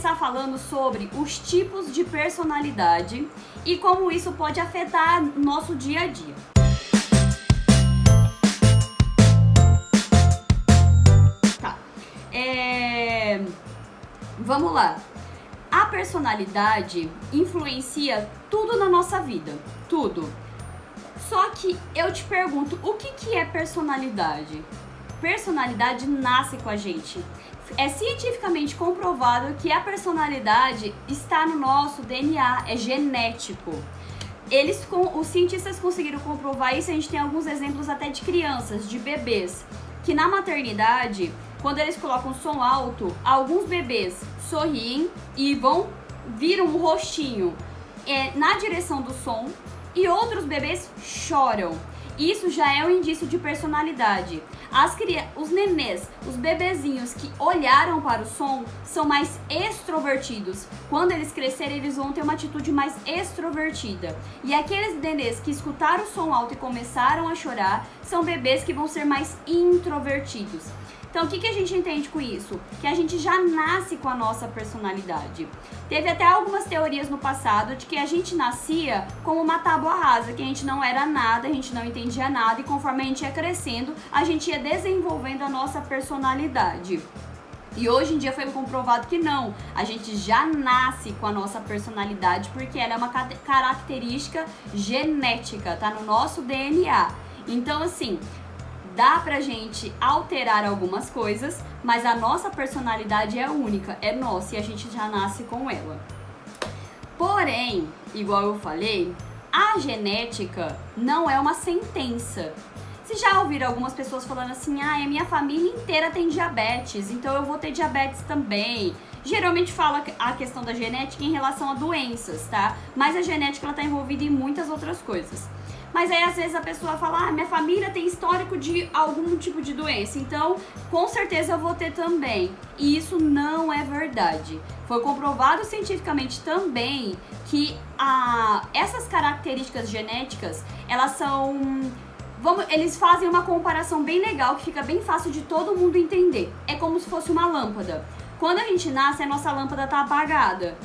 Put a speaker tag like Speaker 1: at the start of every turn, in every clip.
Speaker 1: Começar falando sobre os tipos de personalidade e como isso pode afetar nosso dia a dia. Tá. Vamos lá. A personalidade influencia tudo na nossa vida, tudo. Só que eu te pergunto, o que é personalidade? Personalidade nasce com a gente. É cientificamente comprovado que a personalidade está no nosso DNA, é genético. Os cientistas conseguiram comprovar isso, a gente tem alguns exemplos até de crianças, de bebês, que na maternidade, quando eles colocam som alto, alguns bebês sorriem e viram um rostinho na direção do som e outros bebês choram. Isso já é um indício de personalidade. Os nenês, os bebezinhos que olharam para o som são mais extrovertidos. Quando eles crescerem, eles vão ter uma atitude mais extrovertida. E aqueles nenês que escutaram o som alto e começaram a chorar são bebês que vão ser mais introvertidos. Então, o que a gente entende com isso? Que a gente já nasce com a nossa personalidade. Teve até algumas teorias no passado de que a gente nascia como uma tábua rasa, que a gente não era nada, a gente não entendia nada, e conforme a gente ia crescendo, a gente ia desenvolvendo a nossa personalidade. E hoje em dia foi comprovado que não, a gente já nasce com a nossa personalidade, porque ela é uma característica genética, tá no nosso DNA. Então, assim, dá pra gente alterar algumas coisas, mas a nossa personalidade é única, é nossa e a gente já nasce com ela. Porém, igual eu falei, a genética não é uma sentença. Vocês já ouviram algumas pessoas falando assim, a minha família inteira tem diabetes, então eu vou ter diabetes também. Geralmente fala a questão da genética em relação a doenças, tá? Mas a genética ela tá envolvida em muitas outras coisas. Mas aí às vezes a pessoa fala, minha família tem histórico de algum tipo de doença, então com certeza eu vou ter também. E isso não é verdade. Foi comprovado cientificamente também que essas características genéticas, elas são... eles fazem uma comparação bem legal, que fica bem fácil de todo mundo entender. É como se fosse uma lâmpada. Quando a gente nasce, a nossa lâmpada tá apagada.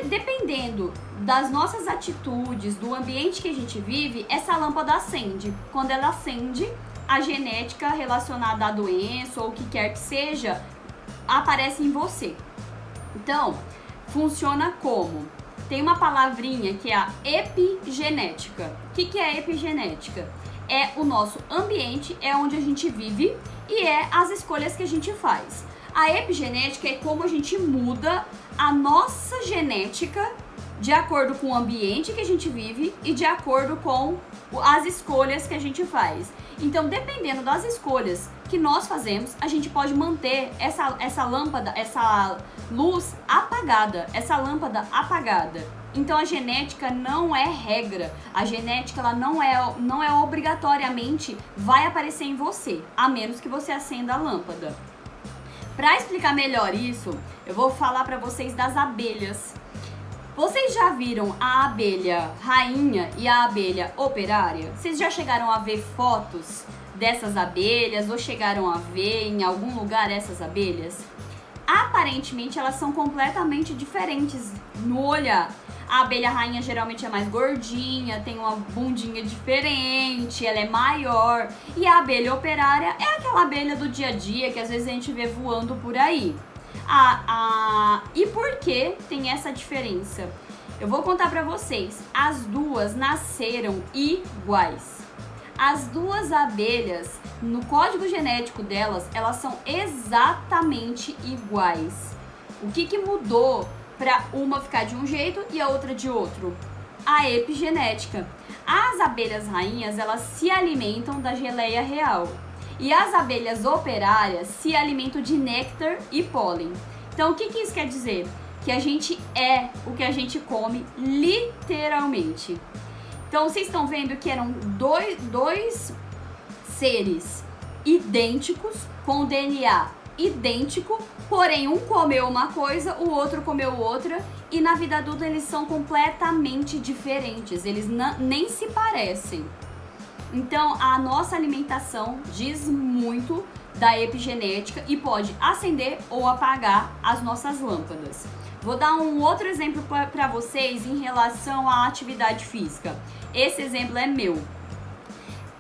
Speaker 1: Dependendo das nossas atitudes, do ambiente que a gente vive, essa lâmpada acende. Quando ela acende, a genética relacionada à doença ou o que quer que seja, aparece em você. Então, funciona como? Tem uma palavrinha que é a epigenética. O que é a epigenética? É o nosso ambiente, é onde a gente vive e é as escolhas que a gente faz. A epigenética é como a gente muda a nossa genética de acordo com o ambiente que a gente vive e de acordo com as escolhas que a gente faz. Então, dependendo das escolhas que nós fazemos, a gente pode manter essa lâmpada, essa luz apagada, essa lâmpada apagada. Então, a genética não é regra. A genética ela não é obrigatoriamente vai aparecer em você, a menos que você acenda a lâmpada. Para explicar melhor isso, eu vou falar para vocês das abelhas. Vocês já viram a abelha rainha e a abelha operária? Vocês já chegaram a ver fotos dessas abelhas ou chegaram a ver em algum lugar essas abelhas? Aparentemente elas são completamente diferentes no olhar. A abelha rainha geralmente é mais gordinha, tem uma bundinha diferente, ela é maior. E a abelha operária é aquela abelha do dia a dia que às vezes a gente vê voando por aí. E por que tem essa diferença? Eu vou contar pra vocês. As duas nasceram iguais. As duas abelhas, no código genético delas, elas são exatamente iguais. O que mudou para uma ficar de um jeito e a outra de outro? A epigenética. As abelhas rainhas, elas se alimentam da geleia real. E as abelhas operárias se alimentam de néctar e pólen. Então, o que isso quer dizer? Que a gente é o que a gente come, literalmente. Então, vocês estão vendo que eram dois seres idênticos, com DNA idêntico, porém um comeu uma coisa, o outro comeu outra, e na vida adulta eles são completamente diferentes, eles nem se parecem. Então, a nossa alimentação diz muito da epigenética e pode acender ou apagar as nossas lâmpadas. Vou dar um outro exemplo para vocês em relação à atividade física. Esse exemplo é meu.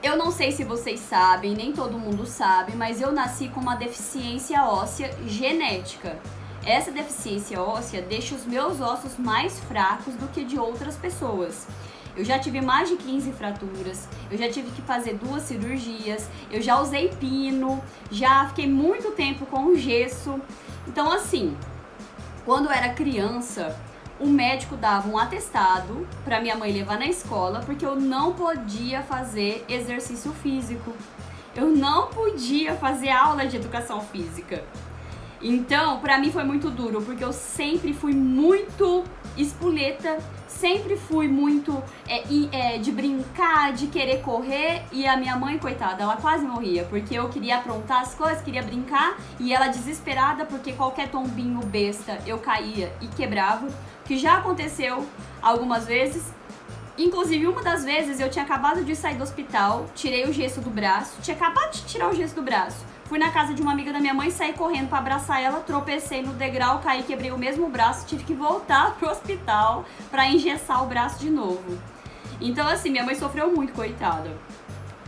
Speaker 1: Eu não sei se vocês sabem, nem todo mundo sabe, mas eu nasci com uma deficiência óssea genética. Essa deficiência óssea deixa os meus ossos mais fracos do que de outras pessoas. Eu já tive mais de 15 fraturas, eu já tive que fazer 2 cirurgias, eu já usei pino, já fiquei muito tempo com gesso. Então assim, quando eu era criança, o médico dava um atestado para minha mãe levar na escola porque eu não podia fazer exercício físico. Eu não podia fazer aula de educação física. Então, pra mim foi muito duro, porque eu sempre fui muito espoleta, sempre fui muito de brincar, de querer correr, e a minha mãe, coitada, ela quase morria, porque eu queria aprontar as coisas, queria brincar, e ela desesperada, porque qualquer tombinho besta eu caía e quebrava, que já aconteceu algumas vezes. Inclusive, uma das vezes eu tinha acabado de sair do hospital, tirei o gesso do braço, tinha acabado de tirar o gesso do braço. Fui na casa de uma amiga da minha mãe, saí correndo pra abraçar ela, tropecei no degrau, caí, quebrei o mesmo braço, tive que voltar pro hospital pra engessar o braço de novo. Então assim, minha mãe sofreu muito, coitada.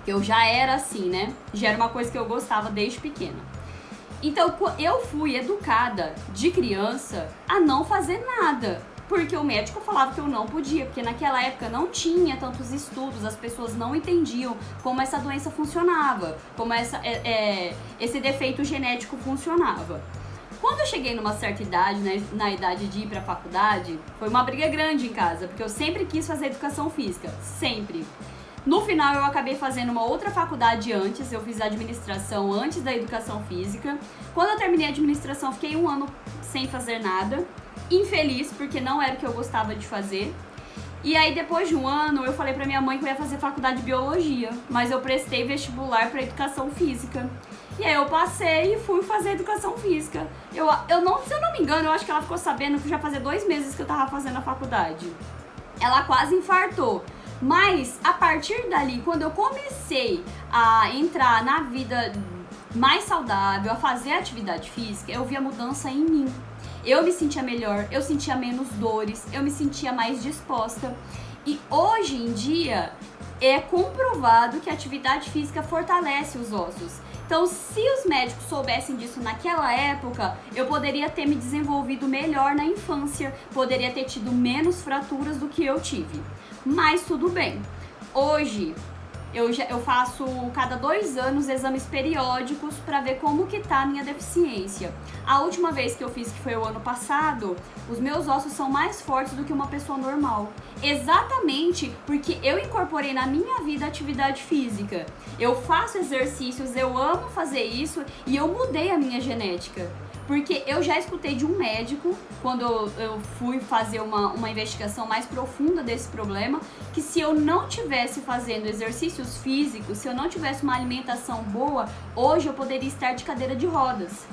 Speaker 1: Eu já era assim, né? Já era uma coisa que eu gostava desde pequena. Então eu fui educada de criança a não fazer nada. Porque o médico falava que eu não podia, porque naquela época não tinha tantos estudos, as pessoas não entendiam como essa doença funcionava, como esse defeito genético funcionava. Quando eu cheguei numa certa idade, na idade de ir pra faculdade, foi uma briga grande em casa, porque eu sempre quis fazer educação física, sempre. No final eu acabei fazendo uma outra faculdade antes, eu fiz administração antes da educação física. Quando eu terminei a administração, fiquei 1 ano sem fazer nada. Infeliz, porque não era o que eu gostava de fazer. E aí depois de 1 ano eu falei pra minha mãe que eu ia fazer faculdade de biologia, mas eu prestei vestibular pra educação física. E aí eu passei e fui fazer educação física. Se eu não me engano, eu acho que ela ficou sabendo que já fazia 2 meses que eu tava fazendo a faculdade. Ela quase infartou. Mas a partir dali, quando eu comecei a entrar na vida mais saudável, a fazer atividade física, eu vi a mudança em mim. Eu me sentia melhor, eu sentia menos dores, eu me sentia mais disposta. E hoje em dia é comprovado que a atividade física fortalece os ossos. Então, se os médicos soubessem disso naquela época, eu poderia ter me desenvolvido melhor na infância, poderia ter tido menos fraturas do que eu tive. Mas tudo bem. Hoje eu faço cada 2 anos exames periódicos para ver como que tá a minha deficiência. A última vez que eu fiz, que foi o ano passado, os meus ossos são mais fortes do que uma pessoa normal. Exatamente porque eu incorporei na minha vida a atividade física. Eu faço exercícios, eu amo fazer isso e eu mudei a minha genética. Porque eu já escutei de um médico, quando eu fui fazer uma investigação mais profunda desse problema, que se eu não tivesse fazendo exercícios físicos, se eu não tivesse uma alimentação boa, hoje eu poderia estar de cadeira de rodas.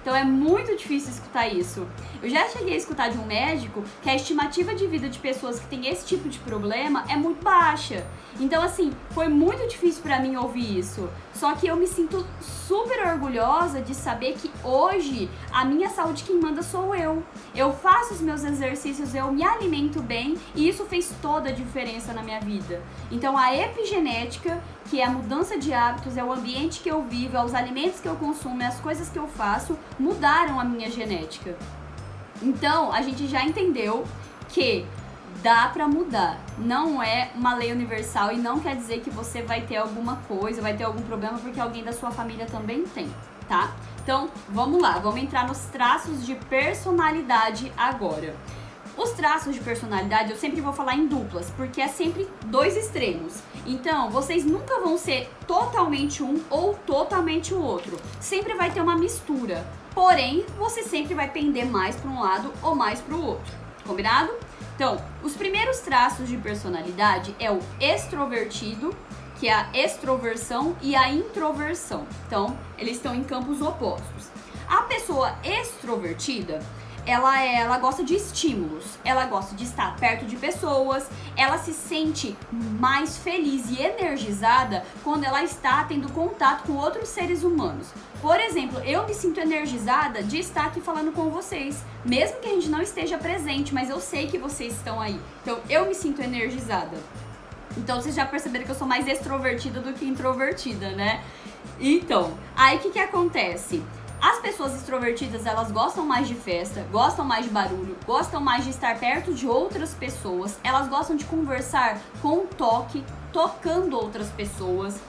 Speaker 1: Então é muito difícil escutar isso. Eu já cheguei a escutar de um médico que a estimativa de vida de pessoas que têm esse tipo de problema é muito baixa. Então assim, foi muito difícil pra mim ouvir isso. Só que eu me sinto super orgulhosa de saber que hoje a minha saúde quem manda sou eu. Eu faço os meus exercícios, eu me alimento bem e isso fez toda a diferença na minha vida. Então a epigenética, que é a mudança de hábitos, é o ambiente que eu vivo, é os alimentos que eu consumo, é as coisas que eu faço, mudaram a minha genética. Então a gente já entendeu que dá pra mudar, não é uma lei universal e não quer dizer que você vai ter alguma coisa, vai ter algum problema porque alguém da sua família também tem, tá? Então vamos lá, vamos entrar nos traços de personalidade agora. Os traços de personalidade eu sempre vou falar em duplas, porque é sempre 2 extremos. Então, vocês nunca vão ser totalmente um ou totalmente o outro. Sempre vai ter uma mistura. Porém, você sempre vai pender mais para um lado ou mais para o outro. Combinado? Então, os primeiros traços de personalidade é o extrovertido, que é a extroversão, e a introversão. Então, eles estão em campos opostos. A pessoa extrovertida, ela gosta de estímulos, ela gosta de estar perto de pessoas, ela se sente mais feliz e energizada quando ela está tendo contato com outros seres humanos. Por exemplo, eu me sinto energizada de estar aqui falando com vocês, mesmo que a gente não esteja presente, mas eu sei que vocês estão aí. Então, eu me sinto energizada. Então, vocês já perceberam que eu sou mais extrovertida do que introvertida, né? Então, aí o que acontece? As pessoas extrovertidas, elas gostam mais de festa, gostam mais de barulho, gostam mais de estar perto de outras pessoas, elas gostam de conversar com toque, tocando outras pessoas.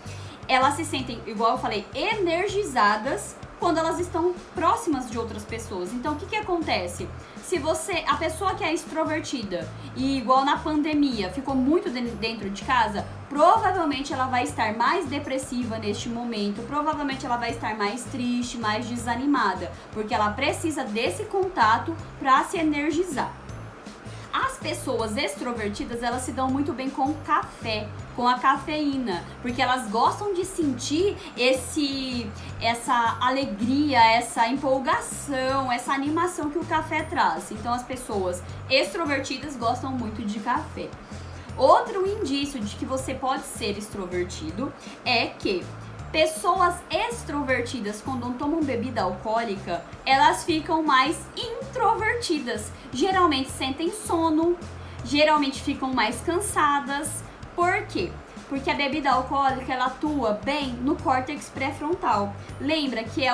Speaker 1: Elas se sentem, igual eu falei, energizadas quando elas estão próximas de outras pessoas. Então, o que acontece? Se a pessoa que é extrovertida e igual na pandemia ficou muito dentro de casa, provavelmente ela vai estar mais depressiva neste momento, provavelmente ela vai estar mais triste, mais desanimada, porque ela precisa desse contato para se energizar. As pessoas extrovertidas, elas se dão muito bem com o café, com a cafeína, porque elas gostam de sentir essa alegria, essa empolgação, essa animação que o café traz. Então as pessoas extrovertidas gostam muito de café. Outro indício de que você pode ser extrovertido é que pessoas extrovertidas, quando tomam bebida alcoólica, elas ficam mais introvertidas. Geralmente sentem sono, geralmente ficam mais cansadas. Por quê? Porque a bebida alcoólica, ela atua bem no córtex pré-frontal. Lembra que é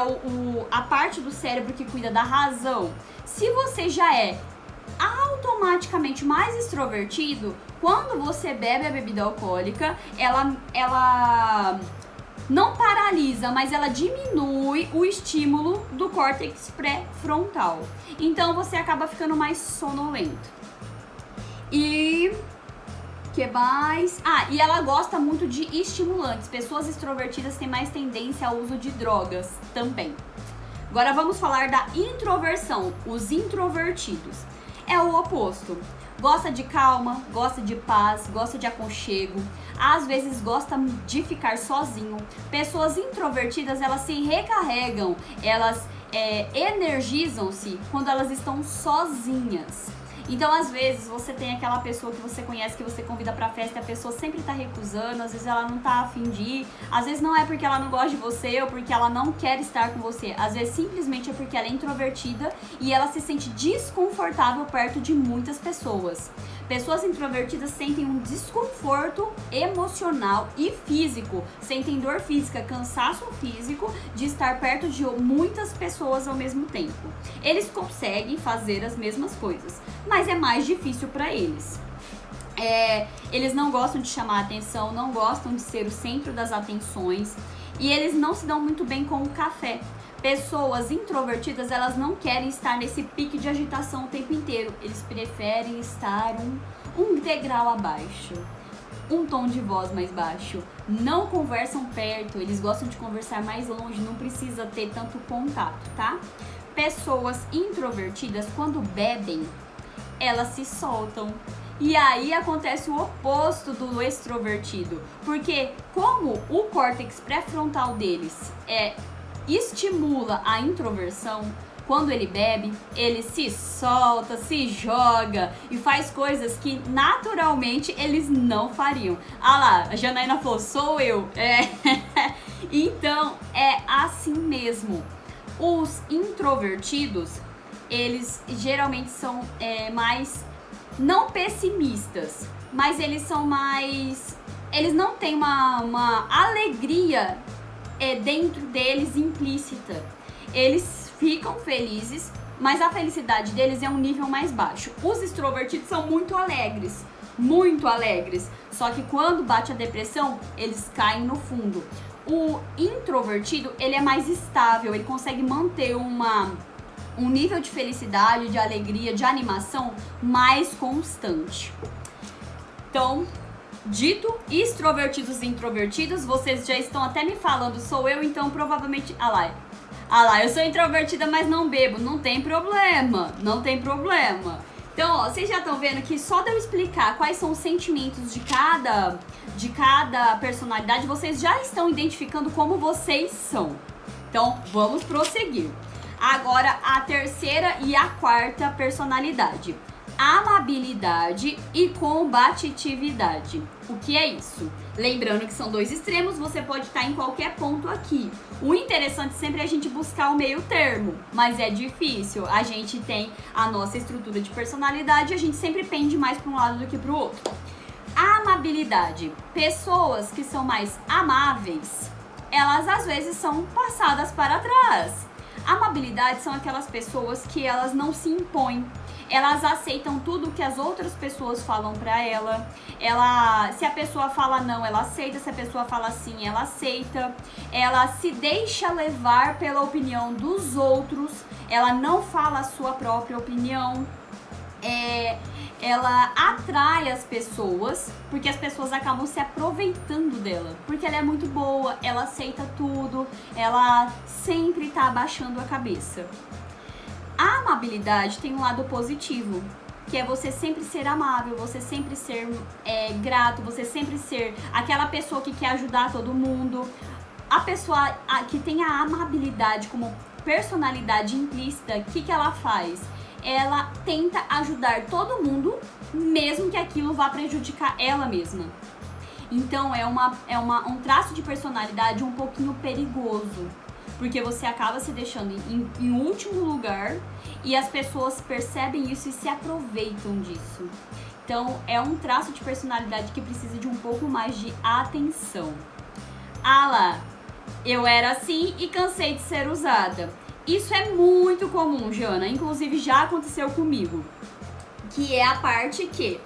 Speaker 1: a parte do cérebro que cuida da razão? Se você já é automaticamente mais extrovertido, quando você bebe a bebida alcoólica, ela não paralisa, mas ela diminui o estímulo do córtex pré-frontal. Então você acaba ficando mais sonolento. E que mais? E ela gosta muito de estimulantes. Pessoas extrovertidas têm mais tendência ao uso de drogas também. Agora vamos falar da introversão. Os introvertidos é o oposto. Gosta de calma, gosta de paz, gosta de aconchego, às vezes gosta de ficar sozinho. Pessoas introvertidas, elas se recarregam, elas energizam-se quando elas estão sozinhas. Então, às vezes, você tem aquela pessoa que você conhece, que você convida pra festa e a pessoa sempre tá recusando, às vezes ela não tá afim de ir, às vezes não é porque ela não gosta de você ou porque ela não quer estar com você, às vezes simplesmente é porque ela é introvertida e ela se sente desconfortável perto de muitas pessoas. Pessoas introvertidas sentem um desconforto emocional e físico, sentem dor física, cansaço físico de estar perto de muitas pessoas ao mesmo tempo. Eles conseguem fazer as mesmas coisas, mas é mais difícil para eles. Eles não gostam de chamar atenção, não gostam de ser o centro das atenções e eles não se dão muito bem com o café. Pessoas introvertidas, elas não querem estar nesse pique de agitação o tempo inteiro. Eles preferem estar um degrau abaixo, um tom de voz mais baixo. Não conversam perto, eles gostam de conversar mais longe, não precisa ter tanto contato, tá? Pessoas introvertidas, quando bebem, elas se soltam. E aí acontece o oposto do extrovertido. Porque como o córtex pré-frontal deles estimula a introversão, quando ele bebe, ele se solta, se joga e faz coisas que naturalmente eles não fariam. Lá, a Janaína falou, sou eu. Então, é assim mesmo. Os introvertidos, eles geralmente são mais, não pessimistas, mas eles são mais, eles não têm uma alegria dentro deles implícita. Eles ficam felizes, mas a felicidade deles é um nível mais baixo. Os extrovertidos são muito alegres, só que quando bate a depressão, eles caem no fundo. O introvertido, ele é mais estável, ele consegue manter um nível de felicidade, de alegria, de animação mais constante. Então, dito extrovertidos e introvertidos, vocês já estão até me falando, sou eu, então provavelmente... lá, eu sou introvertida, mas não bebo. Não tem problema, não tem problema. Então, vocês já estão vendo que só de eu explicar quais são os sentimentos de cada personalidade, vocês já estão identificando como vocês são. Então, vamos prosseguir. Agora, a terceira e a quarta personalidade. Amabilidade e combatividade. O que é isso? Lembrando que são dois extremos, você pode estar em qualquer ponto aqui. O interessante sempre é a gente buscar o meio termo, mas é difícil. A gente tem a nossa estrutura de personalidade e a gente sempre pende mais para um lado do que para o outro. Amabilidade. Pessoas que são mais amáveis, elas às vezes são passadas para trás. Amabilidade são aquelas pessoas que elas não se impõem. Elas aceitam tudo que as outras pessoas falam pra ela. Se a pessoa fala não, ela aceita. Se a pessoa fala sim, ela aceita. Ela se deixa levar pela opinião dos outros. Ela não fala a sua própria opinião. Ela atrai as pessoas, porque as pessoas acabam se aproveitando dela. Porque ela é muito boa, ela aceita tudo, ela sempre tá abaixando a cabeça. A amabilidade tem um lado positivo, que é você sempre ser amável, você sempre ser grato, você sempre ser aquela pessoa que quer ajudar todo mundo. A pessoa que tem a amabilidade como personalidade implícita, o que ela faz? Ela tenta ajudar todo mundo, mesmo que aquilo vá prejudicar ela mesma. Então é um traço de personalidade um pouquinho perigoso, porque você acaba se deixando em último lugar e as pessoas percebem isso e se aproveitam disso. Então é um traço de personalidade que precisa de um pouco mais de atenção. Lá, eu era assim e cansei de ser usada. Isso é muito comum, Jana, inclusive já aconteceu comigo, que é a parte que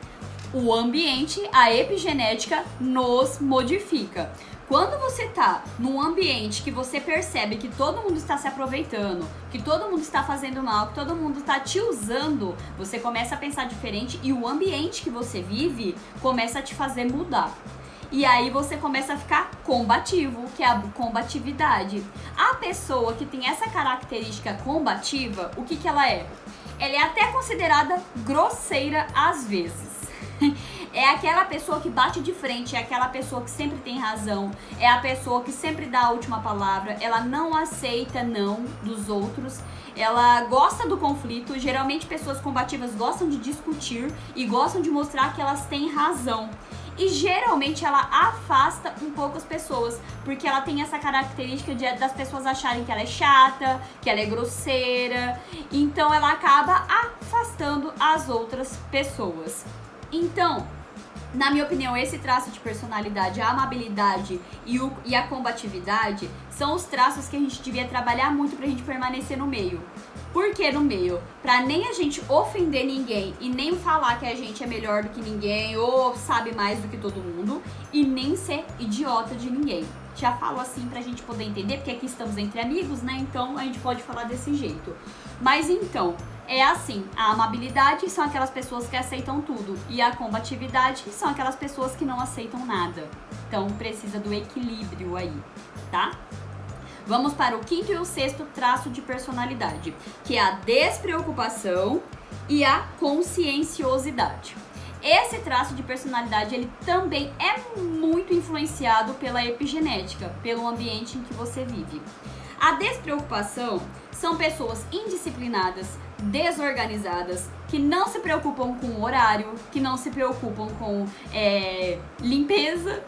Speaker 1: o ambiente, a epigenética nos modifica. Quando você tá num ambiente que você percebe que todo mundo está se aproveitando, que todo mundo está fazendo mal, que todo mundo está te usando, você começa a pensar diferente e o ambiente que você vive começa a te fazer mudar. E aí você começa a ficar combativo, que é a combatividade. A pessoa que tem essa característica combativa, o que ela é? Ela é até considerada grosseira às vezes. É aquela pessoa que bate de frente, é aquela pessoa que sempre tem razão, é a pessoa que sempre dá a última palavra, ela não aceita não dos outros, ela gosta do conflito. Geralmente pessoas combativas gostam de discutir e gostam de mostrar que elas têm razão. E geralmente ela afasta um pouco as pessoas, porque ela tem essa característica das pessoas acharem que ela é chata, que ela é grosseira, então ela acaba afastando as outras pessoas. Então, na minha opinião, esse traço de personalidade, a amabilidade e a combatividade são os traços que a gente devia trabalhar muito pra gente permanecer no meio. Por que no meio? Pra nem a gente ofender ninguém e nem falar que a gente é melhor do que ninguém ou sabe mais do que todo mundo e nem ser idiota de ninguém. Já falo assim pra gente poder entender, porque aqui estamos entre amigos, né? Então a gente pode falar desse jeito. Mas então, é assim, a amabilidade são aquelas pessoas que aceitam tudo e a combatividade são aquelas pessoas que não aceitam nada. Então precisa do equilíbrio aí, tá? Vamos para o quinto e o sexto traço de personalidade, que é a despreocupação e a conscienciosidade. Esse traço de personalidade, ele também é muito influenciado pela epigenética, pelo ambiente em que você vive. A despreocupação são pessoas indisciplinadas, desorganizadas, que não se preocupam com o horário, que não se preocupam com limpeza.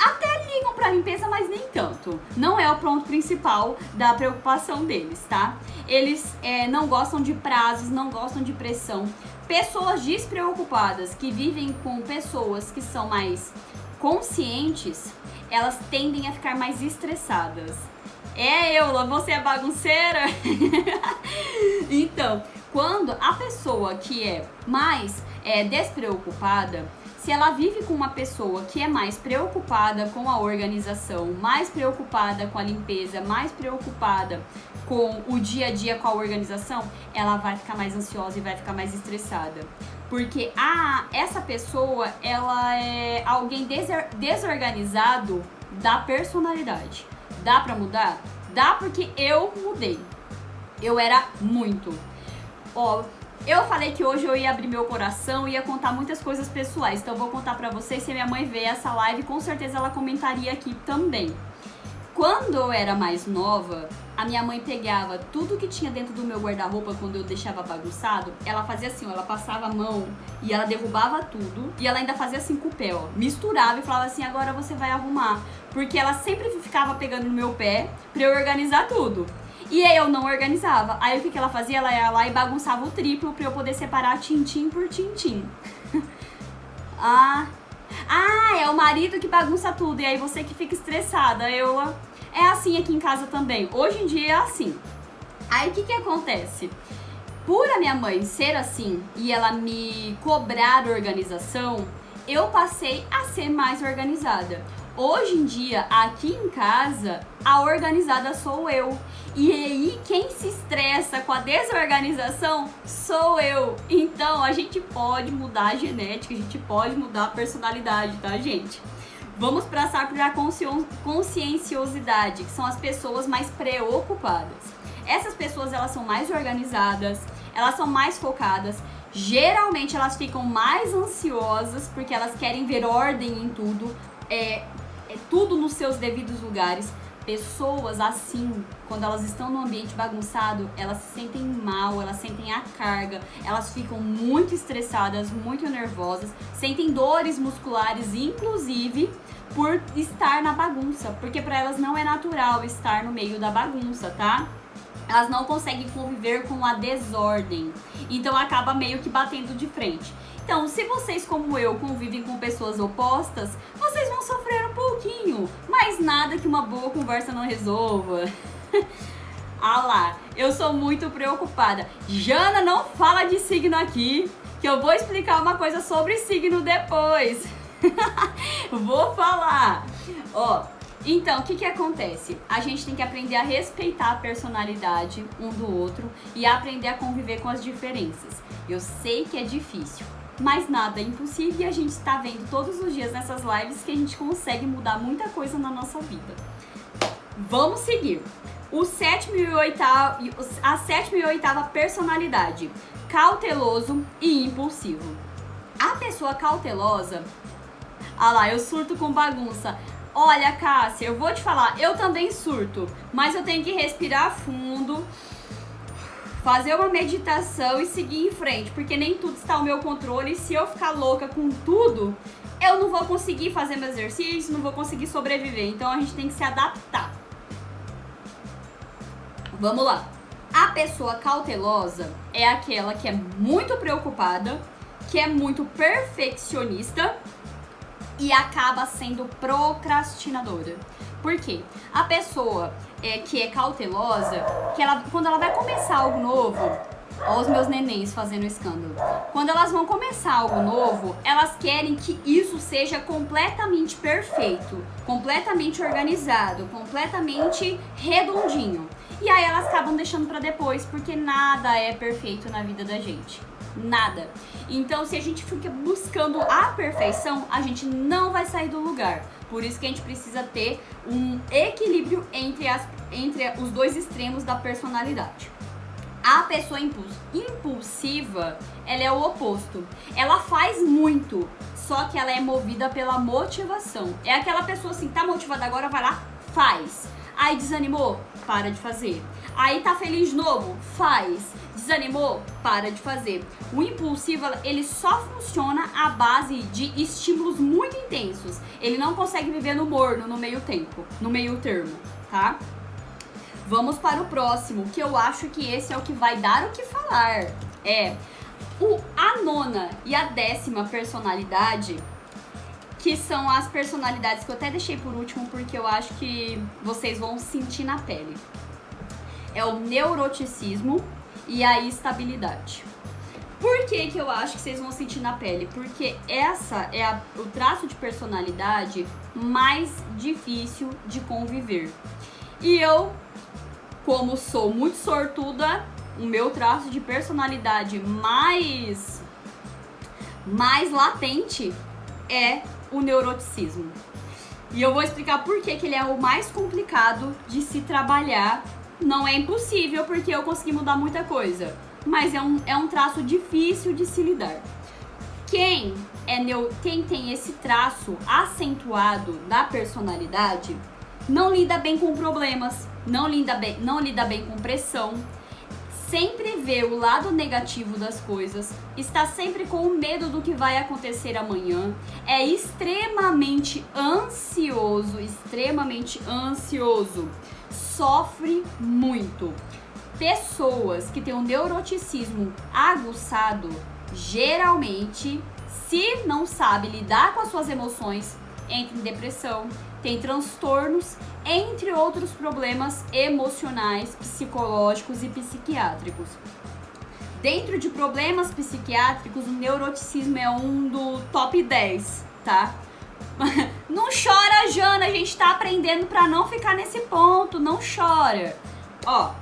Speaker 1: Até ligam pra limpeza, mas nem tanto. Não é o ponto principal da preocupação deles, tá? Eles não gostam de prazos, não gostam de pressão. Pessoas despreocupadas que vivem com pessoas que são mais conscientes, elas tendem a ficar mais estressadas. Eula, você é bagunceira? Então, quando a pessoa que é mais despreocupada, se ela vive com uma pessoa que é mais preocupada com a organização, mais preocupada com a limpeza, mais preocupada com o dia a dia, com a organização, ela vai ficar mais ansiosa e vai ficar mais estressada. Porque essa pessoa, ela é alguém desorganizado da personalidade. Dá pra mudar? Dá, porque eu mudei. Eu era muito. Eu falei que hoje eu ia abrir meu coração e ia contar muitas coisas pessoais. Então eu vou contar pra vocês. Se a minha mãe ver essa live, com certeza ela comentaria aqui também. Quando eu era mais nova, a minha mãe pegava tudo que tinha dentro do meu guarda-roupa quando eu deixava bagunçado, ela fazia assim, ó, ela passava a mão e ela derrubava tudo e ela ainda fazia assim com o pé, ó, misturava e falava assim, agora você vai arrumar, porque ela sempre ficava pegando no meu pé pra eu organizar tudo. E aí eu não organizava. Aí o que ela fazia? Ela ia lá e bagunçava o triplo pra eu poder separar tintim por tintim. É o marido que bagunça tudo e aí você que fica estressada. É assim aqui em casa também. Hoje em dia é assim. Aí o que acontece? Por a minha mãe ser assim e ela me cobrar organização, eu passei a ser mais organizada. Hoje em dia, aqui em casa, a organizada sou eu. E aí, quem se estressa com a desorganização sou eu. Então, a gente pode mudar a genética, a gente pode mudar a personalidade, tá, gente? Vamos passar para a conscienciosidade, que são as pessoas mais preocupadas. Essas pessoas, elas são mais organizadas, elas são mais focadas. Geralmente, elas ficam mais ansiosas, porque elas querem ver ordem em tudo. Tudo nos seus devidos lugares. Pessoas assim, quando elas estão no ambiente bagunçado, elas se sentem mal, elas sentem a carga, elas ficam muito estressadas, muito nervosas, sentem dores musculares, inclusive por estar na bagunça, porque para elas não é natural estar no meio da bagunça, tá? Elas não conseguem conviver com a desordem, então acaba meio que batendo de frente. Então, se vocês, como eu, convivem com pessoas opostas, vocês vão sofrer um pouquinho, mas nada que uma boa conversa não resolva. Lá, eu sou muito preocupada. Jana, não fala de signo aqui, que eu vou explicar uma coisa sobre signo depois. Vou falar. Então, o que acontece? A gente tem que aprender a respeitar a personalidade um do outro e aprender a conviver com as diferenças. Eu sei que é difícil, mas nada é impossível e a gente está vendo todos os dias nessas lives que a gente consegue mudar muita coisa na nossa vida. Vamos seguir. A sétima e oitava personalidade, cauteloso e impulsivo. A pessoa cautelosa, eu surto com bagunça. Olha, Cássia, eu vou te falar, eu também surto, mas eu tenho que respirar fundo, fazer uma meditação e seguir em frente, porque nem tudo está ao meu controle e se eu ficar louca com tudo, eu não vou conseguir fazer meu exercício, não vou conseguir sobreviver, então a gente tem que se adaptar. Vamos lá. A pessoa cautelosa é aquela que é muito preocupada, que é muito perfeccionista e acaba sendo procrastinadora. Por quê? A pessoa que é cautelosa, quando ela vai começar algo novo, ó os meus nenéns fazendo escândalo. Quando elas vão começar algo novo, elas querem que isso seja completamente perfeito, completamente organizado, completamente redondinho. E aí elas acabam deixando pra depois, porque nada é perfeito na vida da gente. Nada. Então, se a gente fica buscando a perfeição, a gente não vai sair do lugar. Por isso que a gente precisa ter um equilíbrio entre os dois extremos da personalidade. A pessoa impulsiva, ela é o oposto. Ela faz muito, só que ela é movida pela motivação. É aquela pessoa assim, tá motivada agora, vai lá, faz. Aí desanimou, para de fazer. Aí tá feliz de novo, faz. Desanimou, para de fazer. O impulsivo, ele só funciona à base de estímulos muito intensos. Ele não consegue viver no morno, no meio termo, tá? Vamos para o próximo, que eu acho que esse é o que vai dar o que falar. A nona e a 10ª personalidade, que são as personalidades que eu até deixei por último, porque eu acho que vocês vão sentir na pele. É o neuroticismo e a estabilidade. Por que eu acho que vocês vão sentir na pele? Porque essa é o traço de personalidade mais difícil de conviver. E eu, como sou muito sortuda, o meu traço de personalidade mais latente é o neuroticismo. E eu vou explicar por que ele é o mais complicado de se trabalhar. Não é impossível, porque eu consegui mudar muita coisa, mas é um traço difícil de se lidar. Quem tem esse traço acentuado da personalidade não lida bem com problemas, não lida bem com pressão, sempre vê o lado negativo das coisas, está sempre com o medo do que vai acontecer amanhã, é extremamente ansioso, sofre muito. Pessoas que têm um neuroticismo aguçado, geralmente, se não sabe lidar com as suas emoções, entra em depressão, tem transtornos, entre outros problemas emocionais, psicológicos e psiquiátricos. Dentro de problemas psiquiátricos, o neuroticismo é um do top 10, tá? Não chora, Jana, a gente tá aprendendo pra não ficar nesse ponto, não chora. Ó,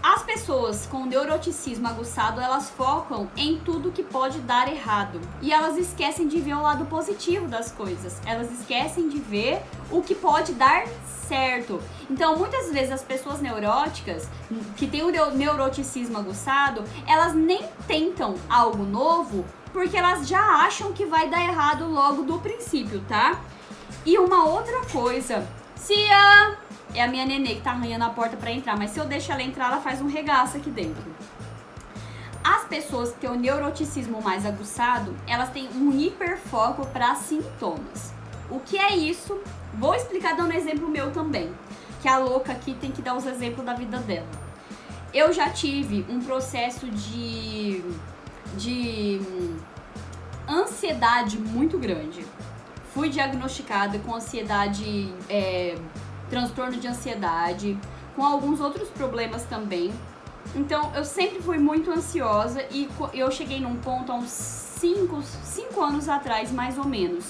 Speaker 1: as pessoas com neuroticismo aguçado, elas focam em tudo que pode dar errado. E elas esquecem de ver o lado positivo das coisas. Elas esquecem de ver o que pode dar certo. Então, muitas vezes as pessoas neuróticas, que têm o neuroticismo aguçado, elas nem tentam algo novo, porque elas já acham que vai dar errado logo do princípio, tá? E uma outra coisa, Cia... É a minha nenê que tá arranhando a porta pra entrar, mas se eu deixo ela entrar, ela faz um regaço aqui dentro. As pessoas que têm o neuroticismo mais aguçado, elas têm um hiperfoco para sintomas. O que é isso? Vou explicar dando um exemplo meu também, que a louca aqui tem que dar os exemplos da vida dela. Eu já tive um processo de ansiedade muito grande. Fui diagnosticada com ansiedade... transtorno de ansiedade, com alguns outros problemas também. Então, eu sempre fui muito ansiosa e eu cheguei num ponto há uns 5 anos atrás, mais ou menos,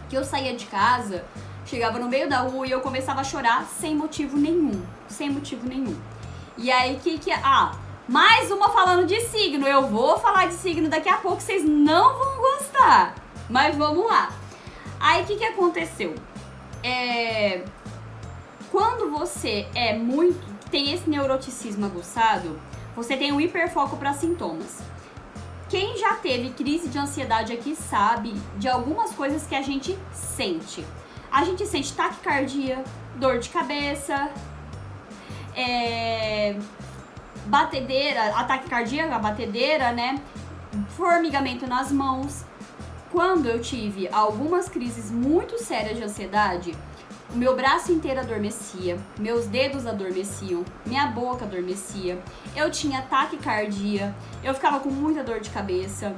Speaker 1: que eu saía de casa, chegava no meio da rua e eu começava a chorar sem motivo nenhum. E aí, mais uma falando de signo. Eu vou falar de signo daqui a pouco, vocês não vão gostar. Mas vamos lá. Aí, o que aconteceu? Quando você tem esse neuroticismo aguçado, você tem um hiperfoco para sintomas. Quem já teve crise de ansiedade aqui sabe de algumas coisas que a gente sente. A gente sente taquicardia, dor de cabeça, batedeira, a taquicardia, a batedeira, né? Formigamento nas mãos. Quando eu tive algumas crises muito sérias de ansiedade, o meu braço inteiro adormecia, meus dedos adormeciam, minha boca adormecia, eu tinha taquicardia, eu ficava com muita dor de cabeça.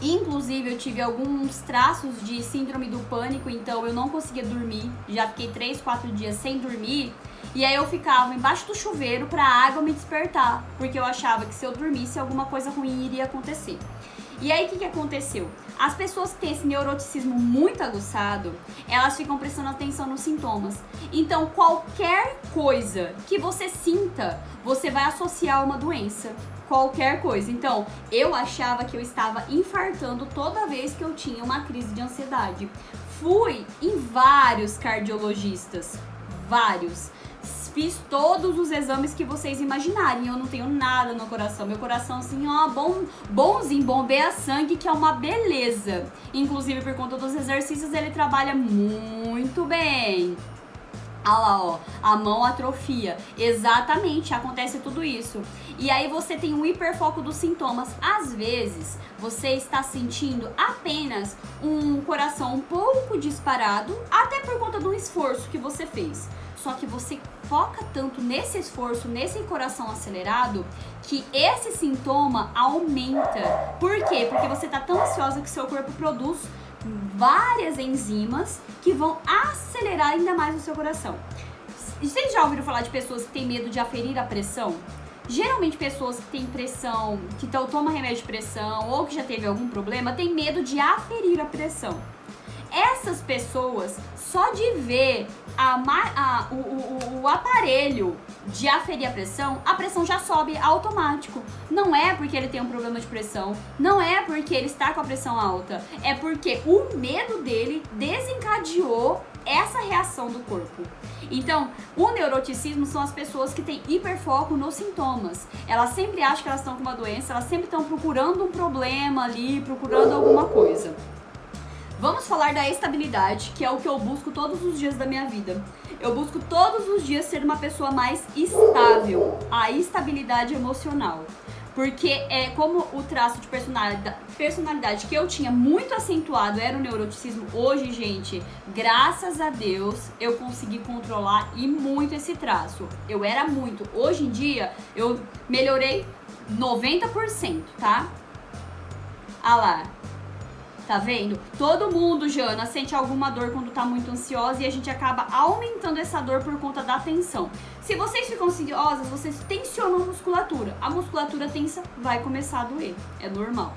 Speaker 1: Inclusive, eu tive alguns traços de síndrome do pânico, então eu não conseguia dormir. Já fiquei 3, 4 dias sem dormir. E aí eu ficava embaixo do chuveiro pra a água me despertar, porque eu achava que se eu dormisse, alguma coisa ruim iria acontecer. E aí, o que aconteceu? As pessoas que têm esse neuroticismo muito aguçado, elas ficam prestando atenção nos sintomas. Então, qualquer coisa que você sinta, você vai associar a uma doença. Qualquer coisa. Então, eu achava que eu estava infartando toda vez que eu tinha uma crise de ansiedade. Fui em vários cardiologistas. Vários. Fiz todos os exames que vocês imaginarem. Eu não tenho nada no coração. Meu coração, assim, ó, bonzinho, bombeia sangue, que é uma beleza. Inclusive, por conta dos exercícios, ele trabalha muito bem. Olha lá, ó, a mão atrofia. Exatamente, acontece tudo isso. E aí você tem um hiperfoco dos sintomas. Às vezes, você está sentindo apenas um coração um pouco disparado, até por conta do esforço que você fez. Só que você foca tanto nesse esforço, nesse coração acelerado, que esse sintoma aumenta. Por quê? Porque você está tão ansiosa que seu corpo produz várias enzimas que vão acelerar ainda mais o seu coração. Vocês já ouviram falar de pessoas que têm medo de aferir a pressão? Geralmente pessoas que têm pressão, que tomam remédio de pressão ou que já teve algum problema, têm medo de aferir a pressão. Essas pessoas, só de ver o aparelho de aferir a pressão já sobe automático. Não é porque ele tem um problema de pressão, não é porque ele está com a pressão alta, é porque o medo dele desencadeou essa reação do corpo. Então, o neuroticismo são as pessoas que têm hiperfoco nos sintomas. Elas sempre acham que elas estão com uma doença, elas sempre estão procurando um problema ali, procurando alguma coisa. Vamos falar da estabilidade, que é o que eu busco todos os dias da minha vida. Eu busco todos os dias ser uma pessoa mais estável, a estabilidade emocional. Porque é como o traço de personalidade que eu tinha muito acentuado era o neuroticismo. Hoje, gente, graças a Deus, eu consegui controlar e muito esse traço. Eu era muito. Hoje em dia, eu melhorei 90%, tá? Ah lá. Tá vendo? Todo mundo, Jana, sente alguma dor quando tá muito ansiosa e a gente acaba aumentando essa dor por conta da tensão. Se vocês ficam ansiosas, vocês tensionam a musculatura. A musculatura tensa vai começar a doer. É normal.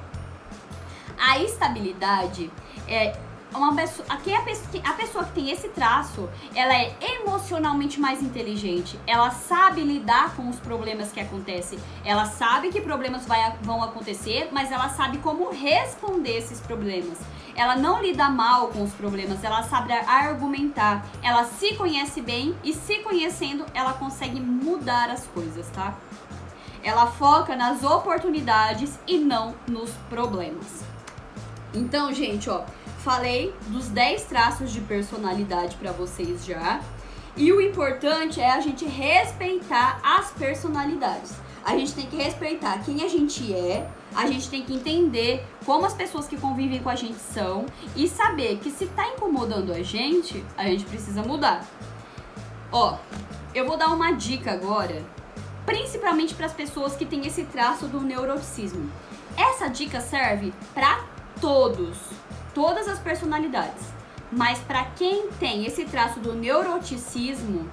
Speaker 1: A estabilidade é uma pessoa, a pessoa que tem esse traço, ela é emocionalmente mais inteligente, ela sabe lidar com os problemas que acontecem, ela sabe que problemas vão acontecer, mas ela sabe como responder esses problemas. Ela não lida mal com os problemas, ela sabe argumentar, ela se conhece bem e se conhecendo, ela consegue mudar as coisas, tá? Ela foca nas oportunidades e não nos problemas. Então, gente, ó, falei dos 10 traços de personalidade pra vocês já. E o importante é a gente respeitar as personalidades. A gente tem que respeitar quem a gente tem que entender como as pessoas que convivem com a gente são e saber que se tá incomodando a gente precisa mudar. Ó, eu vou dar uma dica agora, principalmente para as pessoas que têm esse traço do neuroticismo. Essa dica serve para todas as personalidades, mas para quem tem esse traço do neuroticismo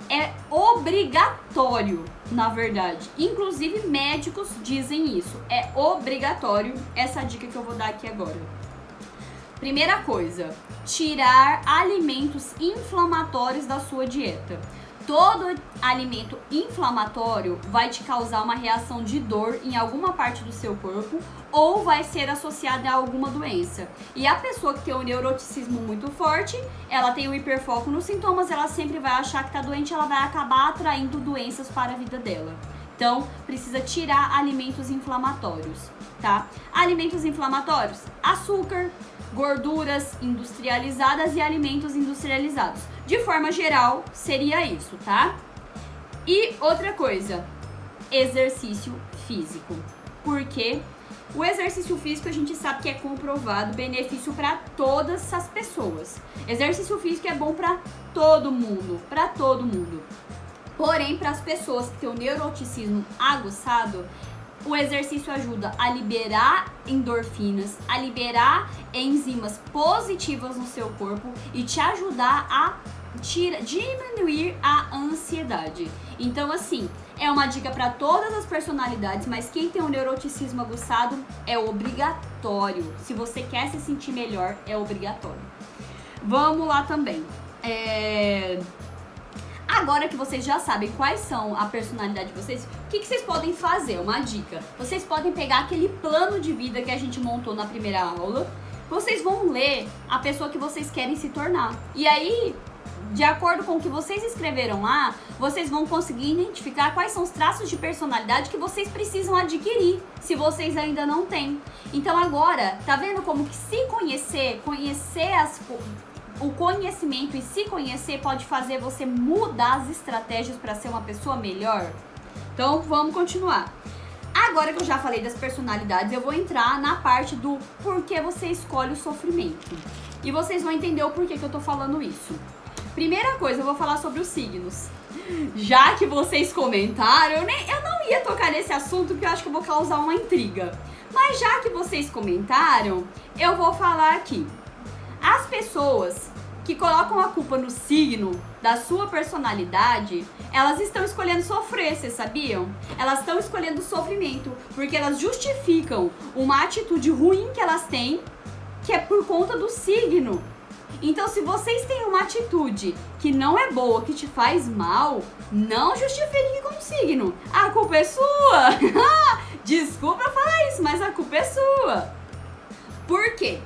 Speaker 1: é obrigatório, na verdade. Inclusive médicos dizem isso, é obrigatório essa dica que eu vou dar aqui agora. Primeira coisa, tirar alimentos inflamatórios da sua dieta. Todo alimento inflamatório vai te causar uma reação de dor em alguma parte do seu corpo ou vai ser associada a alguma doença. E a pessoa que tem o neuroticismo muito forte, ela tem o hiperfoco nos sintomas, ela sempre vai achar que tá doente, ela vai acabar atraindo doenças para a vida dela. Então, precisa tirar alimentos inflamatórios, tá? Alimentos inflamatórios, açúcar, gorduras industrializadas e alimentos industrializados. De forma geral, seria isso, tá? E outra coisa, exercício físico. Porque o exercício físico a gente sabe que é comprovado benefício para todas as pessoas. Exercício físico é bom para todo mundo, Porém, para as pessoas que têm o neuroticismo aguçado, o exercício ajuda a liberar endorfinas, a liberar enzimas positivas no seu corpo e te ajudar a diminuir a ansiedade. Então, assim, é uma dica para todas as personalidades, mas quem tem o neuroticismo aguçado é obrigatório. Se você quer se sentir melhor, é obrigatório. Vamos lá também. Agora que vocês já sabem quais são a personalidade de vocês, o que vocês podem fazer? Uma dica. Vocês podem pegar aquele plano de vida que a gente montou na primeira aula. Vocês vão ler a pessoa que vocês querem se tornar. E aí, de acordo com o que vocês escreveram lá, vocês vão conseguir identificar quais são os traços de personalidade que vocês precisam adquirir, se vocês ainda não têm. Então agora, tá vendo como que se conhecer o conhecimento e se conhecer pode fazer você mudar as estratégias para ser uma pessoa melhor? Então, vamos continuar. Agora que eu já falei das personalidades, eu vou entrar na parte do porquê você escolhe o sofrimento. E vocês vão entender o porquê que eu tô falando isso. Primeira coisa, eu vou falar sobre os signos. Já que vocês comentaram, eu não ia tocar nesse assunto porque eu acho que eu vou causar uma intriga. Mas já que vocês comentaram, eu vou falar aqui. As pessoas que colocam a culpa no signo da sua personalidade, elas estão escolhendo sofrer, vocês sabiam? Elas estão escolhendo sofrimento, porque elas justificam uma atitude ruim que elas têm, que é por conta do signo. Então, se vocês têm uma atitude que não é boa, que te faz mal, não justifiquem com o signo. A culpa é sua. Desculpa falar isso, mas a culpa é sua. Por quê?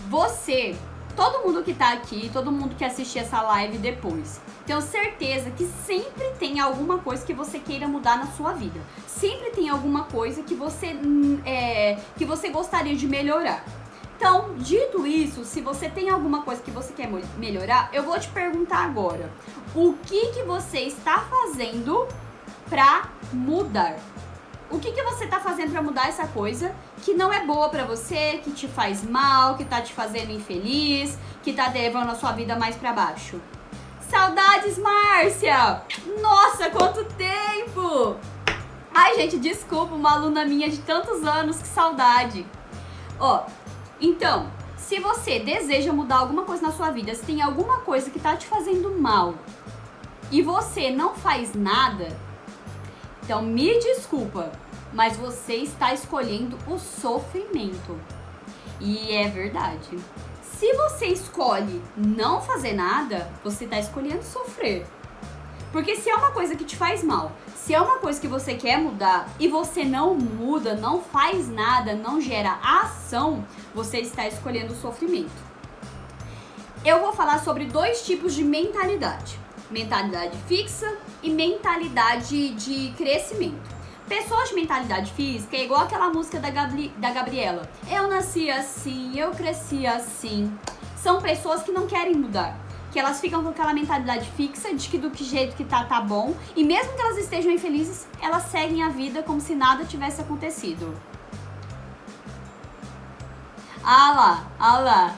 Speaker 1: Você, todo mundo que tá aqui, todo mundo que assistir essa live depois, tenho certeza que sempre tem alguma coisa que você queira mudar na sua vida. Sempre tem alguma coisa que você gostaria de melhorar. Então, dito isso, se você tem alguma coisa que você quer melhorar, eu vou te perguntar agora, o que você está fazendo pra mudar? O que você tá fazendo pra mudar essa coisa que não é boa pra você, que te faz mal, que tá te fazendo infeliz, que tá levando a sua vida mais pra baixo? Saudades, Márcia! Nossa, quanto tempo! Ai, gente, desculpa, uma aluna minha de tantos anos, que saudade. Ó, então, se você deseja mudar alguma coisa na sua vida, se tem alguma coisa que tá te fazendo mal e você não faz nada, então me desculpa, mas você está escolhendo o sofrimento. E é verdade. Se você escolhe não fazer nada, você está escolhendo sofrer. Porque se é uma coisa que te faz mal, se é uma coisa que você quer mudar e você não muda, não faz nada, não gera ação, você está escolhendo o sofrimento. Eu vou falar sobre 2 tipos de mentalidade. Mentalidade fixa e mentalidade de crescimento. Pessoas de mentalidade física é igual aquela música da Gabriela. Eu nasci assim, eu cresci assim. São pessoas que não querem mudar. Que elas ficam com aquela mentalidade fixa de que do que jeito que tá bom. E mesmo que elas estejam infelizes, elas seguem a vida como se nada tivesse acontecido. Ah lá.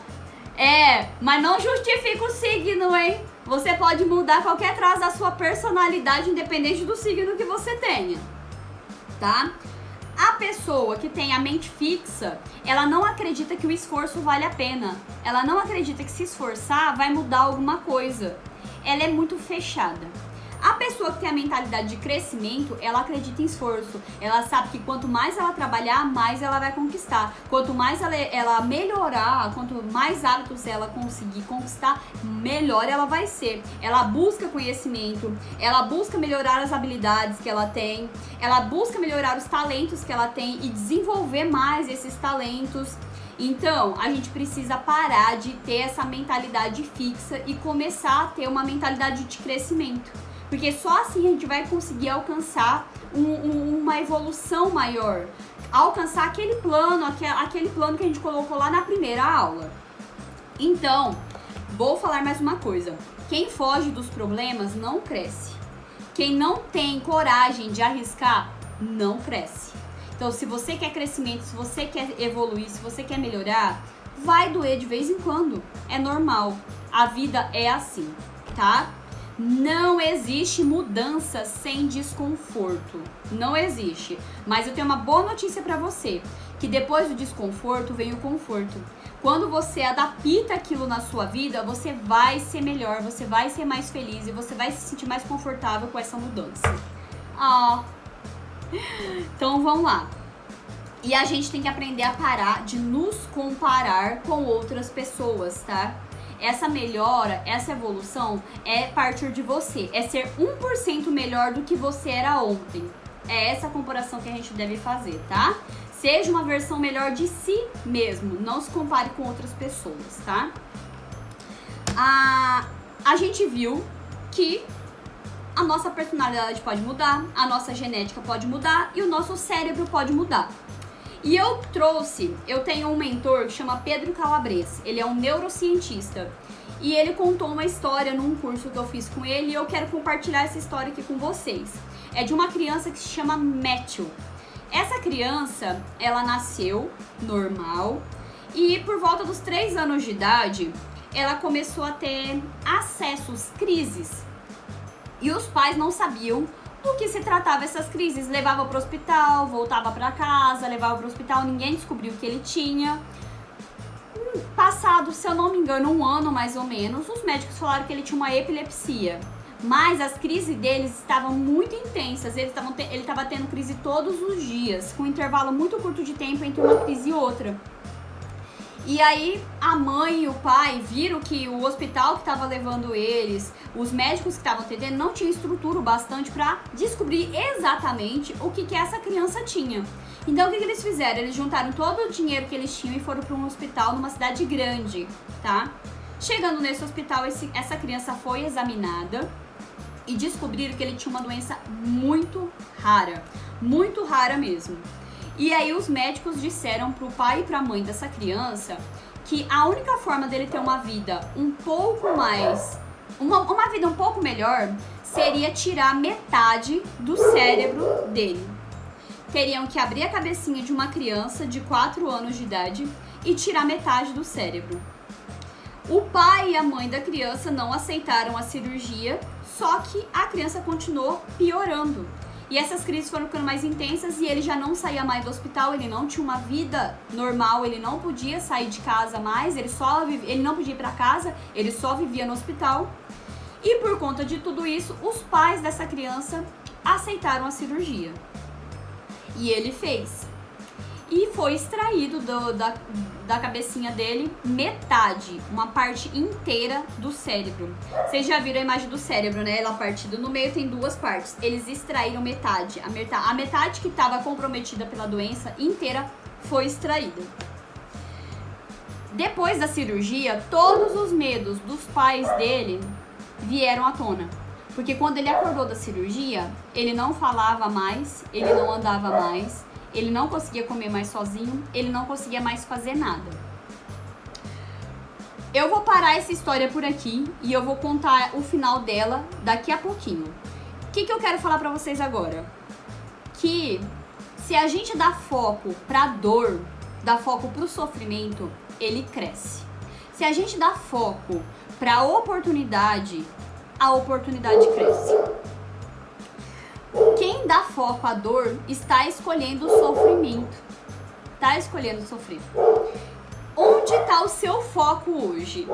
Speaker 1: Mas não justifica o signo, hein? Você pode mudar qualquer traço da sua personalidade, independente do signo que você tenha, tá? A pessoa que tem a mente fixa, ela não acredita que o esforço vale a pena. Ela não acredita que se esforçar vai mudar alguma coisa. Ela é muito fechada. A pessoa que tem a mentalidade de crescimento, ela acredita em esforço. Ela sabe que quanto mais ela trabalhar, mais ela vai conquistar. Quanto mais ela melhorar, quanto mais hábitos ela conseguir conquistar, melhor ela vai ser. Ela busca conhecimento, ela busca melhorar as habilidades que ela tem, ela busca melhorar os talentos que ela tem e desenvolver mais esses talentos. Então, a gente precisa parar de ter essa mentalidade fixa e começar a ter uma mentalidade de crescimento. Porque só assim a gente vai conseguir alcançar uma evolução maior. Alcançar aquele plano que a gente colocou lá na primeira aula. Então, vou falar mais uma coisa. Quem foge dos problemas não cresce. Quem não tem coragem de arriscar, não cresce. Então, se você quer crescimento, se você quer evoluir, se você quer melhorar, vai doer de vez em quando. É normal. A vida é assim, tá? Não existe mudança sem desconforto. Não existe. Mas eu tenho uma boa notícia pra você. Que depois do desconforto vem o conforto. Quando você adapta aquilo na sua vida, você vai ser melhor, você vai ser mais feliz e você vai se sentir mais confortável com essa mudança. Então vamos lá. E a gente tem que aprender a parar de nos comparar com outras pessoas, tá? Essa melhora, essa evolução é partir de você. É ser 1% melhor do que você era ontem. É essa comparação que a gente deve fazer, tá? Seja uma versão melhor de si mesmo. Não se compare com outras pessoas, tá? A gente viu que a nossa personalidade pode mudar, a nossa genética pode mudar e o nosso cérebro pode mudar. E eu tenho um mentor que chama Pedro Calabres, ele é um neurocientista. E ele contou uma história num curso que eu fiz com ele e eu quero compartilhar essa história aqui com vocês. É de uma criança que se chama Matthew. Essa criança, ela nasceu normal e por volta dos 3 anos de idade, ela começou a ter acessos, crises. E os pais não sabiam do que se tratava essas crises. Levava para o hospital, voltava para casa, levava para o hospital, ninguém descobriu o que ele tinha. Passado, se eu não me engano, 1 ano mais ou menos, os médicos falaram que ele tinha uma epilepsia. Mas as crises deles estavam muito intensas, ele estava tendo crise todos os dias, com um intervalo muito curto de tempo entre uma crise e outra. E aí a mãe e o pai viram que o hospital que estava levando eles, os médicos que estavam atendendo, não tinha estrutura bastante para descobrir exatamente o que essa criança tinha. Então o que eles fizeram? Eles juntaram todo o dinheiro que eles tinham e foram para um hospital numa cidade grande, tá? Chegando nesse hospital, essa criança foi examinada e descobriram que ele tinha uma doença muito rara mesmo. E aí os médicos disseram pro pai e pra mãe dessa criança que a única forma dele ter uma vida um pouco mais, uma vida um pouco melhor, seria tirar metade do cérebro dele. Teriam que abrir a cabecinha de uma criança de 4 anos de idade e tirar metade do cérebro. O pai e a mãe da criança não aceitaram a cirurgia, só que a criança continuou piorando. E essas crises foram ficando mais intensas e ele já não saía mais do hospital, ele não tinha uma vida normal, ele não podia sair de casa mais, ele não podia ir para casa, ele só vivia no hospital. E por conta de tudo isso, os pais dessa criança aceitaram a cirurgia. E ele fez. E foi extraído da cabecinha dele metade, uma parte inteira do cérebro. Vocês já viram a imagem do cérebro, né? Ela partida no meio, tem 2 partes. Eles extraíram metade. A metade que estava comprometida pela doença inteira foi extraída. Depois da cirurgia, todos os medos dos pais dele vieram à tona. Porque quando ele acordou da cirurgia, ele não falava mais, ele não andava mais, ele não conseguia comer mais sozinho, ele não conseguia mais fazer nada. Eu vou parar essa história por aqui e eu vou contar o final dela daqui a pouquinho. O que eu quero falar pra vocês agora? Que se a gente dá foco pra dor, dá foco pro sofrimento, ele cresce. Se a gente dá foco pra oportunidade, a oportunidade cresce. Quem dá foco à dor está escolhendo o sofrimento. Está escolhendo sofrer. Onde está o seu foco hoje?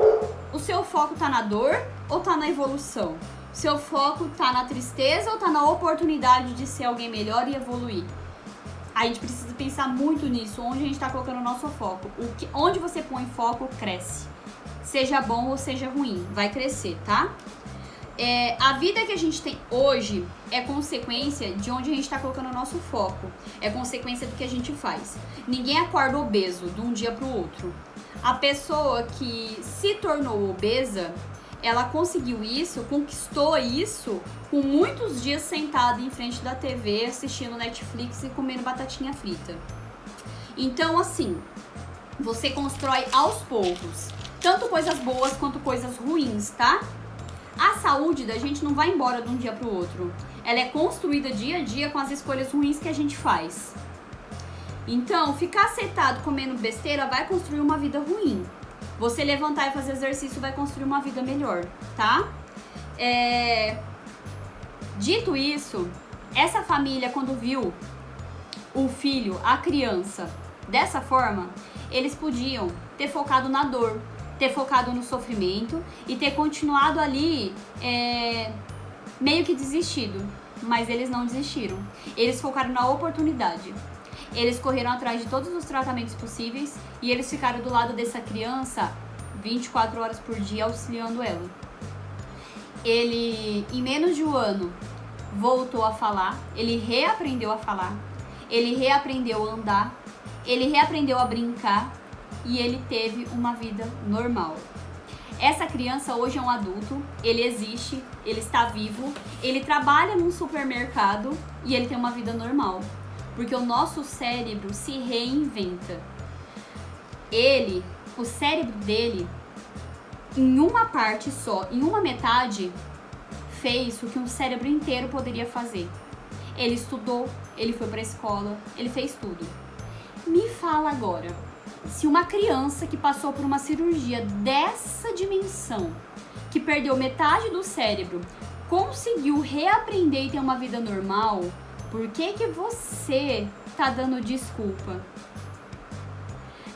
Speaker 1: O seu foco está na dor ou está na evolução? O seu foco está na tristeza ou está na oportunidade de ser alguém melhor e evoluir? A gente precisa pensar muito nisso, onde a gente está colocando o nosso foco. Onde você põe foco, cresce. Seja bom ou seja ruim, vai crescer, tá? A vida que a gente tem hoje é consequência de onde a gente está colocando o nosso foco. É consequência do que a gente faz. Ninguém acorda obeso de um dia para o outro. A pessoa que se tornou obesa, ela conseguiu isso, conquistou isso com muitos dias sentada em frente da TV, assistindo Netflix e comendo batatinha frita. Então, assim, você constrói aos poucos, tanto coisas boas quanto coisas ruins, tá? A saúde da gente não vai embora de um dia para o outro. Ela é construída dia a dia com as escolhas ruins que a gente faz. Então, ficar sentado comendo besteira vai construir uma vida ruim. Você levantar e fazer exercício vai construir uma vida melhor, tá? Dito isso, essa família, quando viu o filho, a criança, dessa forma, eles podiam ter focado na dor, ter focado no sofrimento e ter continuado ali meio que desistido. Mas eles não desistiram. Eles focaram na oportunidade. Eles correram atrás de todos os tratamentos possíveis e eles ficaram do lado dessa criança 24 horas por dia auxiliando ela. Ele, em menos de um ano, voltou a falar, ele reaprendeu a falar, ele reaprendeu a andar, ele reaprendeu a brincar e ele teve uma vida normal. Essa criança hoje é um adulto, ele existe, ele está vivo, ele trabalha num supermercado e ele tem uma vida normal. Porque o nosso cérebro se reinventa. O cérebro dele, em uma parte só, em uma metade, fez o que um cérebro inteiro poderia fazer. Ele estudou, ele foi pra escola, ele fez tudo. Me fala agora, se uma criança que passou por uma cirurgia dessa dimensão, que perdeu metade do cérebro, conseguiu reaprender e ter uma vida normal, por que você tá dando desculpa?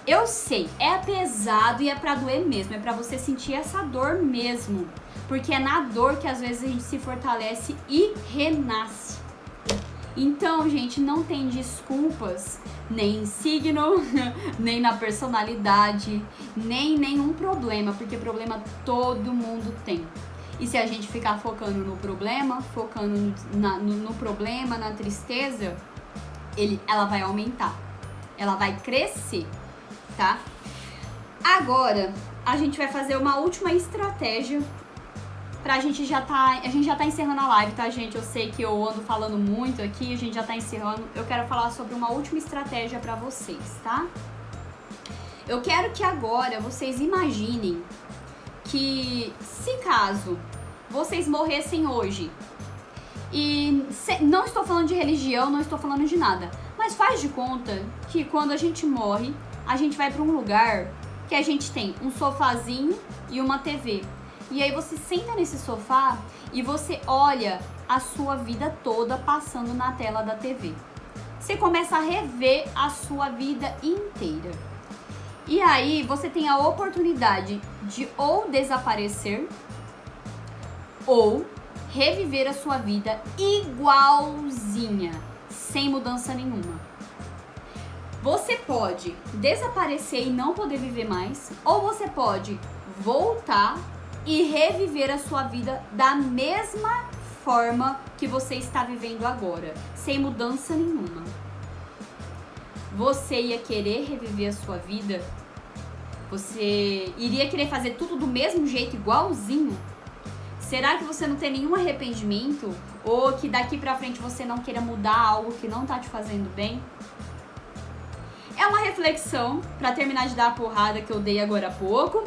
Speaker 1: Eu sei, é pesado e é pra doer mesmo, é pra você sentir essa dor mesmo. Porque é na dor que às vezes a gente se fortalece e renasce. Então, gente, não tem desculpas, nem em signo, nem na personalidade, nem nenhum problema, porque problema todo mundo tem. E se a gente ficar focando no problema, no problema, na tristeza, ela vai aumentar, ela vai crescer, tá? Agora, a gente vai fazer uma última estratégia A gente já tá encerrando a live, tá, gente? Eu sei que eu ando falando muito aqui, a gente já tá encerrando. Eu quero falar sobre uma última estratégia pra vocês, tá? Eu quero que agora vocês imaginem que se caso vocês morressem hoje, e não estou falando de religião, não estou falando de nada, mas faz de conta que quando a gente morre, a gente vai pra um lugar que a gente tem um sofazinho e uma TV. E aí você senta nesse sofá e você olha a sua vida toda passando na tela da TV. Você começa a rever a sua vida inteira. E aí você tem a oportunidade de ou desaparecer ou reviver a sua vida igualzinha, sem mudança nenhuma. Você pode desaparecer e não poder viver mais, ou você pode voltar e reviver a sua vida da mesma forma que você está vivendo agora, sem mudança nenhuma. Você ia querer reviver a sua vida? Você iria querer fazer tudo do mesmo jeito, igualzinho? Será que você não tem nenhum arrependimento? Ou que daqui pra frente você não queira mudar algo que não tá te fazendo bem? É uma reflexão pra terminar de dar a porrada que eu dei agora há pouco.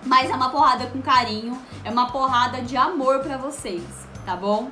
Speaker 1: Mas é uma porrada com carinho, é uma porrada de amor pra vocês, tá bom?